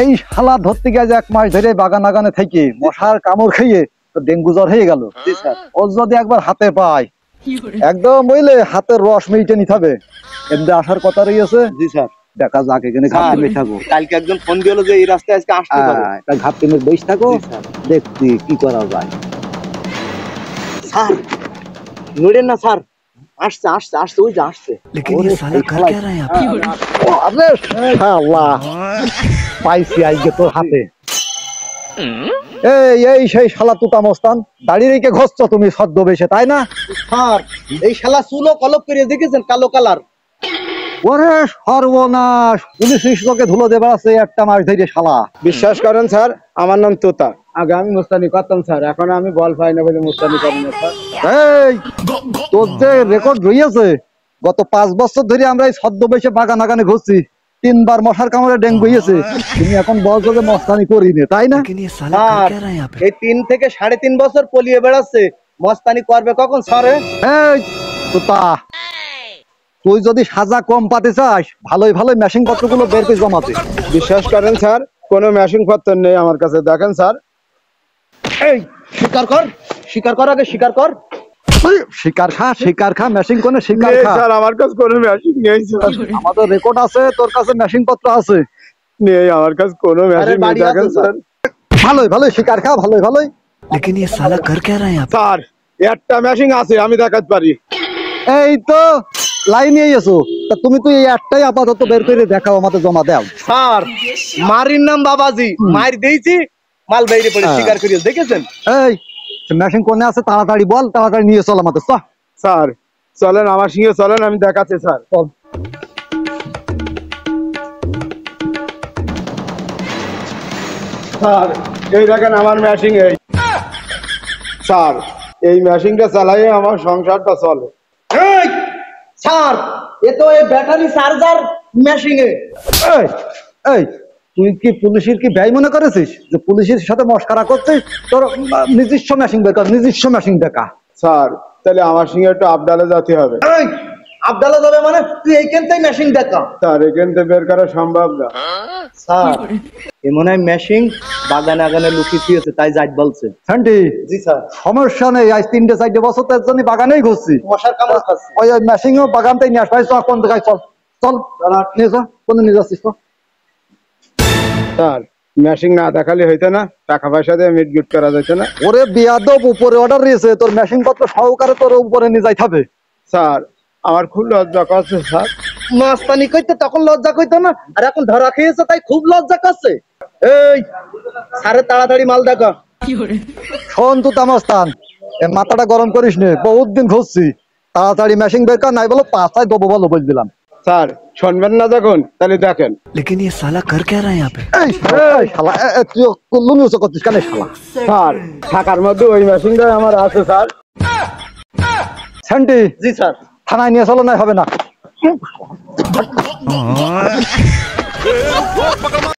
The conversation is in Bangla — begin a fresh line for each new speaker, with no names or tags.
এই শালা ধরতে গিয়ে 1 মাস ধরে বাগান আগানে থেকে মশার কামড় খেয়ে তো ডেঙ্গু জ্বর হয়ে গেল। ও যদি একবার হাতে পায় একদম বুঝলে হাতের রস মিটে নিতে হবে। এমনি আসার কথা রয়েছে।
জি স্যার।
দেখা যাক এখানে ঘাটতে মেয়ে থাকো।
কালকে একজন ফোন দিলো যে এই রাস্তায় আজকে আসতে পারো।
ঘাটতে মেয়ে বসে থাকো, দেখছি কি করা যায়।
স্যার নড়েন না স্যার, আসছে আসছে আসছে, ওই যে আসছে।
लेकिन ये साला कर क्या रहा है यहाँ पे?
ও আরে শালা পাইছি আজকে তোর হাতে। এই সেই শালা তুতা মস্তান দাঁড়িয়ে রেখে ঘষছো তুমি ছদ্মবেশে, তাই না?
স্যার এই শালা চুলও কলপ করে দেখেছেন, কালো কালার।
ওরে সর্বনাশ, পুলিশ তোকে ধুলো দেবার আছে 1টা মাস ধরে শালা।
বিশ্বাস করেন স্যার, আমার নাম তোতা। আগে আমি মুস্তানি করতাম স্যার, এখন আমি বল পাই না বলে মুস্তানি করি না স্যার।
এই তোর যে রেকর্ড রয়েছে, গত 5 বছর ধরে আমরা এই ছদ্মবেশে বাগান আগানে ঘুরছি, 3বার মশার কামড়ে ডেঙ্গু হয়েছে। তুমি এখন বলছো যে মস্তানি করিনি, তাই না?
लेकिन ये साला कर क्या रहा है यहाँ पे?
এই 3 থেকে 3.5 বছর পলিয়ে বেড়াচ্ছে, মস্তানি করবে কখন স্যার?
এই তুতা, তুই যদি সাজা কম পাতে চাস ভালোই ভালোই মেশিন পত্রগুলো বের করে জমাতে।
বিশ্বাস করেন স্যার, কোনো মেশিন পত্র নেই আমার কাছে, দেখেন স্যার। এই স্বীকার কর, স্বীকার কর, আগে স্বীকার কর।
শিকার খা মেশিন কোনে শিকার খা।
স্যার আমার কাছে কোনো মেশিন নেই স্যার।
আমাদের রেকর্ড আছে, তোর কাছে মেশিন পত্র আছে?
নেই আমার কাছে কোনো মেশিন নেই, দেখেন স্যার।
ভালোই ভালোই শিকার খা, ভালোই ভালোই।
लेकिन ये साला कर क्या रहा है यहाँ पे?
স্যার একটা মেশিন আছে, আমি দেখাতে পারি।
এই তো লাইনে এসো, তা তুমি তো এই একটাই আপাতত বের করে দেখাও, আমাদের জমা দাও।
স্যার মারির নাম বাবাজি, মার দিয়েছি, মাল বাইরে পড়ে স্বীকার করিও, দেখেছেন?
এই মেশিন কোনে আছে তাড়াতাড়ি বল, তাড়াতাড়ি নিয়ে চল আমাদের।
স্যার চলেন আমার সঙ্গে, চলেন আমি দেখাচ্ছি স্যার।
চল।
স্যার এই দেখেন আমার মেশিন। এই স্যার এই মেশিনটা চালাই আমার সংসারটা চলে। স্যার এ তো এই ব্যাটারি চার্জার মেশিনে।
এই এই তুই কি পুলিশের কি ব্যয় মনে করেছিস যে পুলিশের সাথে মস্করা করছিস? তোর নিজস্ব মেশিন বেকার, নিজস্ব মেশিন দেখা।
স্যার তাহলে আমার সঙ্গে একটু আবডালে যেতে হবে।
আবদালা যাবে মানে তুই এইখান থেকে মেশিন দেখা।
স্যার এখান থেকে বের করা সম্ভব না।
স্যার এ মনে হয় মেশিন বাগানে আগানে লুকিয়ে দিয়েছে, তাই যাই বলছে।
শান্তি,
জি স্যার।
সমস্যা নেই, আজ 3-4 বছর তার জন্য বাগানেই ঘুরছি।
মশার কামড় খাচ্ছে।
ওই মেশিনও বাগানটাই নিয়ে আসবাই। চল কোন জায়গায়, চল চল নিয়ে যা, কোন নিয়ে যাচ্ছিস তো?
স্যার মেশিন না দেখালে হইতো না, টাকা পয়সা দিয়ে মিটগুট করা যাচ্ছে না।
ওরে বিয়াদব, উপরে অর্ডার রয়েছে, তোর মেশিন পত্র সহকারে তোর উপরে নিয়ে যাইতে হবে।
স্যার আমার খুব লজ্জা করছে স্যার।
মাস্তানি কইতে তখন লজ্জা কইতো না, আর এখন ধরা খেয়েছে তাই খুব লজ্জা করছে। এই স্যারের তাড়াতাড়ি মাল দেখা।
শোন তো তামস্তান, মাথাটা গরম করিস নে, বহুত দিন ঘুরছি। তাড়াতাড়ি মেশিন বের কর, নাই বলো 5টায় দেবো বলো, বল দিলাম।
স্যার শুনবেন না যখন, তাহলে দেখেন।
लेकिन ये साला कर क्या रहा है यहाँ पे?
এই শালা, তুই কুল্লুনি উঁচু করছিস কেন শালা?
স্যার ঢাকার মধ্যে ওই মেশিনটাই আমার আছে স্যার।
স্যান্টি,
জি স্যার।
থানায় নিয়ে চলো, নাই হবে না।